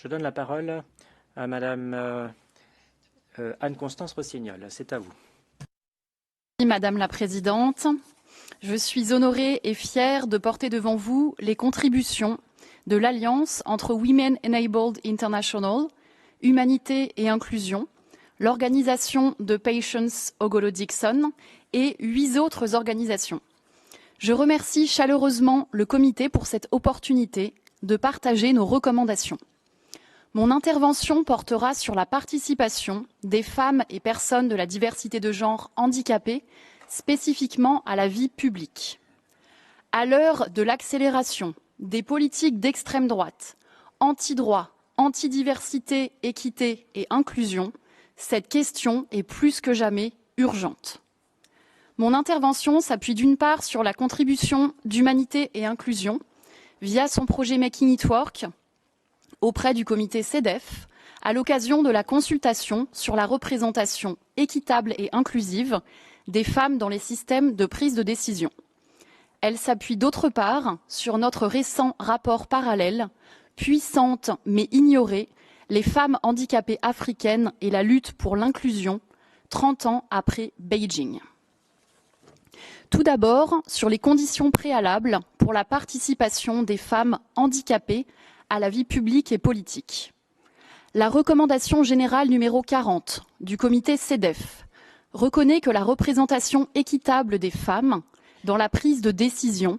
Je donne la parole à Madame Anne-Constance Rossignol. C'est à vous. Madame la Présidente, je suis honorée et fière de porter devant vous les contributions de l'Alliance entre Women Enabled International, Humanité et Inclusion, l'organisation de Patience Ogolo-Dixon et 8 autres organisations. Je remercie chaleureusement le comité pour cette opportunité de partager nos recommandations. Mon intervention portera sur la participation des femmes et personnes de la diversité de genre handicapées, spécifiquement à la vie publique. À l'heure de l'accélération des politiques d'extrême droite, anti-droit, anti-diversité, équité et inclusion, cette question est plus que jamais urgente. Mon intervention s'appuie d'une part sur la contribution d'Humanité et Inclusion via son projet Making It Work auprès du comité CEDEF à l'occasion de la consultation sur la représentation équitable et inclusive des femmes dans les systèmes de prise de décision. Elle s'appuie d'autre part sur notre récent rapport parallèle, Puissantes mais ignorées, les femmes handicapées africaines et la lutte pour l'inclusion, 30 ans après Beijing. Tout d'abord, sur les conditions préalables pour la participation des femmes handicapées à la vie publique et politique. La recommandation générale numéro 40 du comité CEDEF reconnaît que la représentation équitable des femmes dans la prise de décision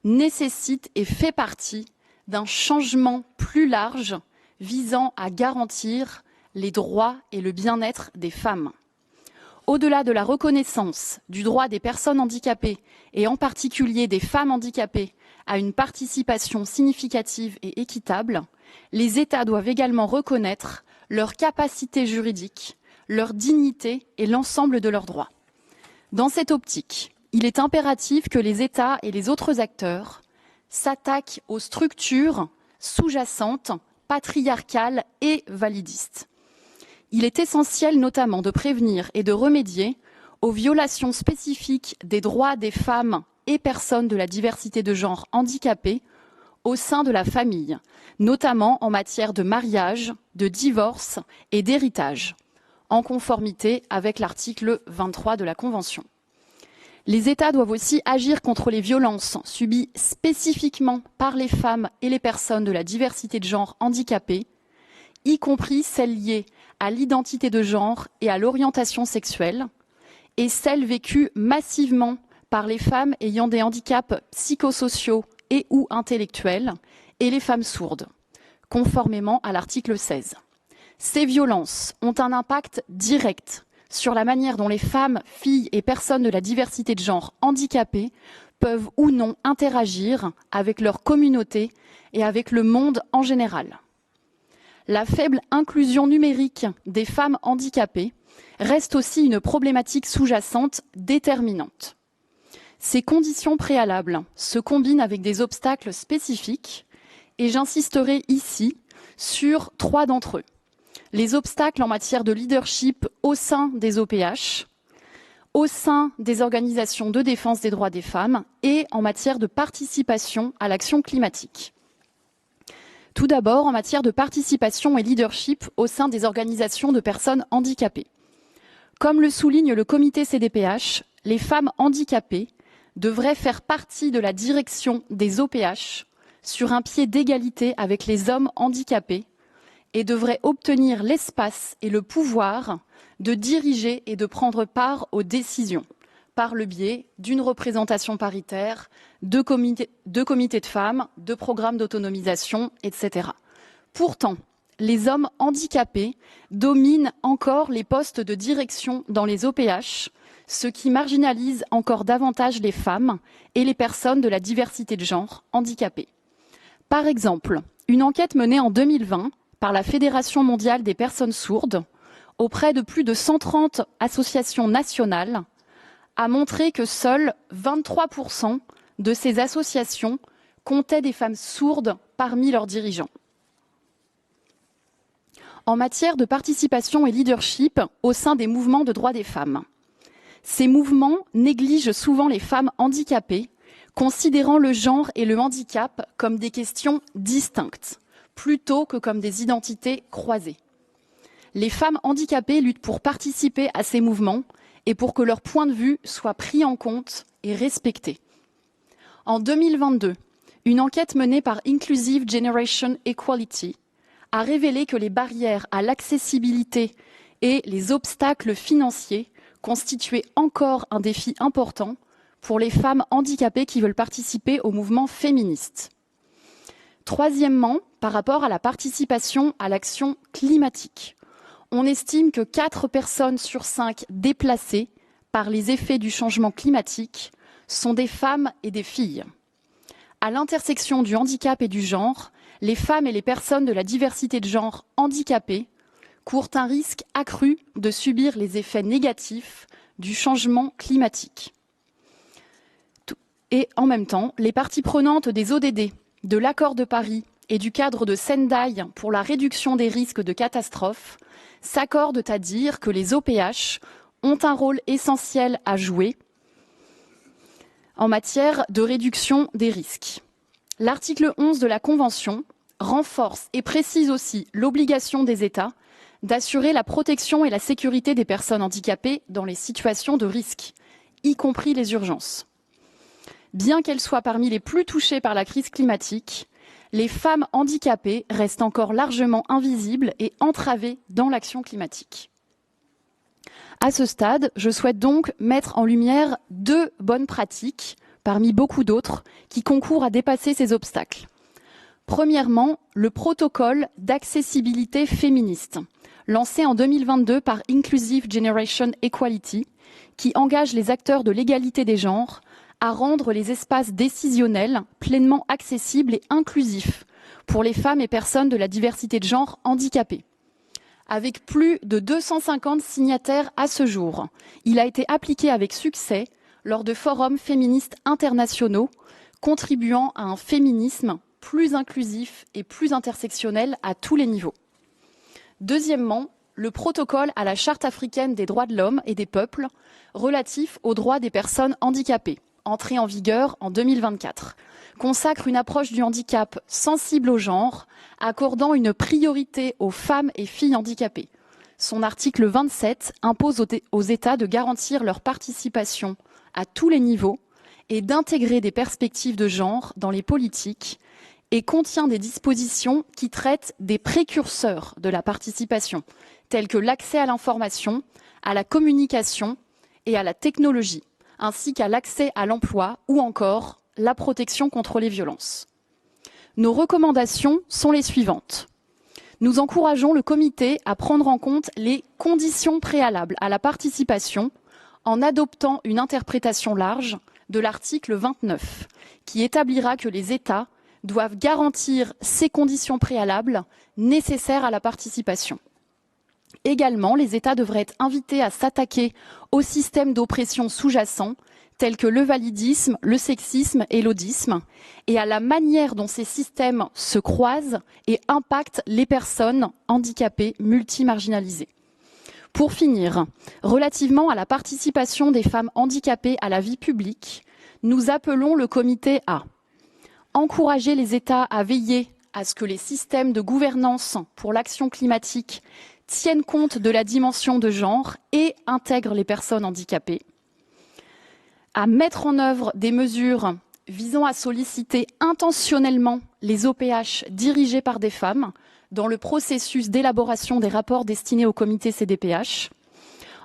nécessite et fait partie d'un changement plus large visant à garantir les droits et le bien-être des femmes. Au-delà de la reconnaissance du droit des personnes handicapées et en particulier des femmes handicapées à une participation significative et équitable, les États doivent également reconnaître leur capacité juridique, leur dignité et l'ensemble de leurs droits. Dans cette optique, il est impératif que les États et les autres acteurs s'attaquent aux structures sous-jacentes, patriarcales et validistes. Il est essentiel notamment de prévenir et de remédier aux violations spécifiques des droits des femmes et personnes de la diversité de genre handicapées au sein de la famille, notamment en matière de mariage, de divorce et d'héritage, en conformité avec l'article 23 de la Convention. Les États doivent aussi agir contre les violences subies spécifiquement par les femmes et les personnes de la diversité de genre handicapées, y compris celles liées à l'identité de genre et à l'orientation sexuelle, et celles vécues massivement par les femmes ayant des handicaps psychosociaux et ou intellectuels et les femmes sourdes, conformément à l'article 16. Ces violences ont un impact direct sur la manière dont les femmes, filles et personnes de la diversité de genre handicapées peuvent ou non interagir avec leur communauté et avec le monde en général. La faible inclusion numérique des femmes handicapées reste aussi une problématique sous-jacente déterminante. Ces conditions préalables se combinent avec des obstacles spécifiques et j'insisterai ici sur 3 d'entre eux. Les obstacles en matière de leadership au sein des OPH, au sein des organisations de défense des droits des femmes et en matière de participation à l'action climatique. Tout d'abord, en matière de participation et leadership au sein des organisations de personnes handicapées. Comme le souligne le comité CDPH, les femmes handicapées devraient faire partie de la direction des OPH sur un pied d'égalité avec les hommes handicapés et devraient obtenir l'espace et le pouvoir de diriger et de prendre part aux décisions par le biais d'une représentation paritaire, de comités de femmes, de programmes d'autonomisation, etc. Pourtant, les hommes handicapés dominent encore les postes de direction dans les OPH, ce qui marginalise encore davantage les femmes et les personnes de la diversité de genre handicapées. Par exemple, une enquête menée en 2020 par la Fédération mondiale des personnes sourdes auprès de plus de 130 associations nationales a montré que seuls 23% de ces associations comptaient des femmes sourdes parmi leurs dirigeants. En matière de participation et leadership au sein des mouvements de droits des femmes, ces mouvements négligent souvent les femmes handicapées, considérant le genre et le handicap comme des questions distinctes, plutôt que comme des identités croisées. Les femmes handicapées luttent pour participer à ces mouvements et pour que leur point de vue soit pris en compte et respecté. En 2022, une enquête menée par Inclusive Generation Equality a révélé que les barrières à l'accessibilité et les obstacles financiers constituaient encore un défi important pour les femmes handicapées qui veulent participer au mouvement féministe. Troisièmement, par rapport à la participation à l'action climatique, on estime que 4 personnes sur 5 déplacées par les effets du changement climatique sont des femmes et des filles. À l'intersection du handicap et du genre, les femmes et les personnes de la diversité de genre handicapées courent un risque accru de subir les effets négatifs du changement climatique. Et en même temps, les parties prenantes des ODD, de l'accord de Paris et du cadre de Sendai pour la réduction des risques de catastrophes s'accordent à dire que les OPH ont un rôle essentiel à jouer en matière de réduction des risques. L'article 11 de la Convention renforce et précise aussi l'obligation des États d'assurer la protection et la sécurité des personnes handicapées dans les situations de risque, y compris les urgences. Bien qu'elles soient parmi les plus touchées par la crise climatique, les femmes handicapées restent encore largement invisibles et entravées dans l'action climatique. À ce stade, je souhaite donc mettre en lumière 2 bonnes pratiques, parmi beaucoup d'autres, qui concourent à dépasser ces obstacles. Premièrement, le protocole d'accessibilité féministe, lancé en 2022 par Inclusive Generation Equality, qui engage les acteurs de l'égalité des genres à rendre les espaces décisionnels pleinement accessibles et inclusifs pour les femmes et personnes de la diversité de genre handicapées. Avec plus de 250 signataires à ce jour, il a été appliqué avec succès lors de forums féministes internationaux, contribuant à un féminisme plus inclusif et plus intersectionnel à tous les niveaux. Deuxièmement, le protocole à la Charte africaine des droits de l'homme et des peuples relatif aux droits des personnes handicapées, entré en vigueur en 2024, consacre une approche du handicap sensible au genre, accordant une priorité aux femmes et filles handicapées. Son article 27 impose aux États de garantir leur participation à tous les niveaux et d'intégrer des perspectives de genre dans les politiques et contient des dispositions qui traitent des précurseurs de la participation, tels que l'accès à l'information, à la communication et à la technologie, ainsi qu'à l'accès à l'emploi ou encore la protection contre les violences. Nos recommandations sont les suivantes. Nous encourageons le comité à prendre en compte les conditions préalables à la participation en adoptant une interprétation large de l'article 29, qui établira que les États doivent garantir ces conditions préalables nécessaires à la participation. Également, les États devraient être invités à s'attaquer aux systèmes d'oppression sous-jacents, tels que le validisme, le sexisme et l'audisme, et à la manière dont ces systèmes se croisent et impactent les personnes handicapées multimarginalisées. Pour finir, relativement à la participation des femmes handicapées à la vie publique, nous appelons le comité à encourager les États à veiller à ce que les systèmes de gouvernance pour l'action climatique tiennent compte de la dimension de genre et intègrent les personnes handicapées, à mettre en œuvre des mesures visant à solliciter intentionnellement les OPH dirigés par des femmes dans le processus d'élaboration des rapports destinés au comité CDPH.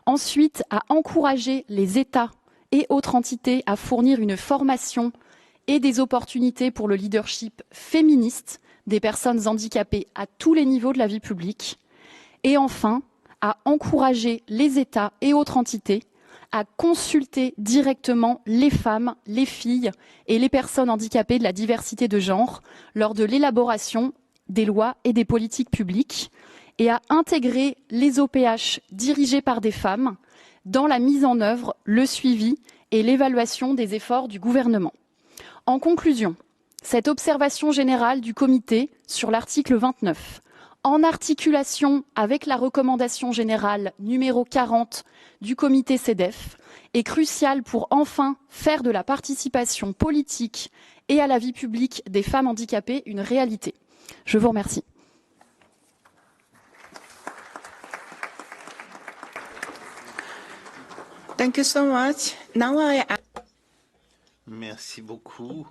Ensuite, à encourager les États et autres entités à fournir une formation et des opportunités pour le leadership féministe des personnes handicapées à tous les niveaux de la vie publique. Et enfin, à encourager les États et autres entités à consulter directement les femmes, les filles et les personnes handicapées de la diversité de genre lors de l'élaboration des lois et des politiques publiques et à intégrer les OPH dirigés par des femmes dans la mise en œuvre, le suivi et l'évaluation des efforts du gouvernement. En conclusion, cette observation générale du comité sur l'article 29, en articulation avec la recommandation générale numéro 40 du comité CEDEF, est cruciale pour enfin faire de la participation politique et à la vie publique des femmes handicapées une réalité. Je vous remercie. Thank you so much. Now Merci beaucoup.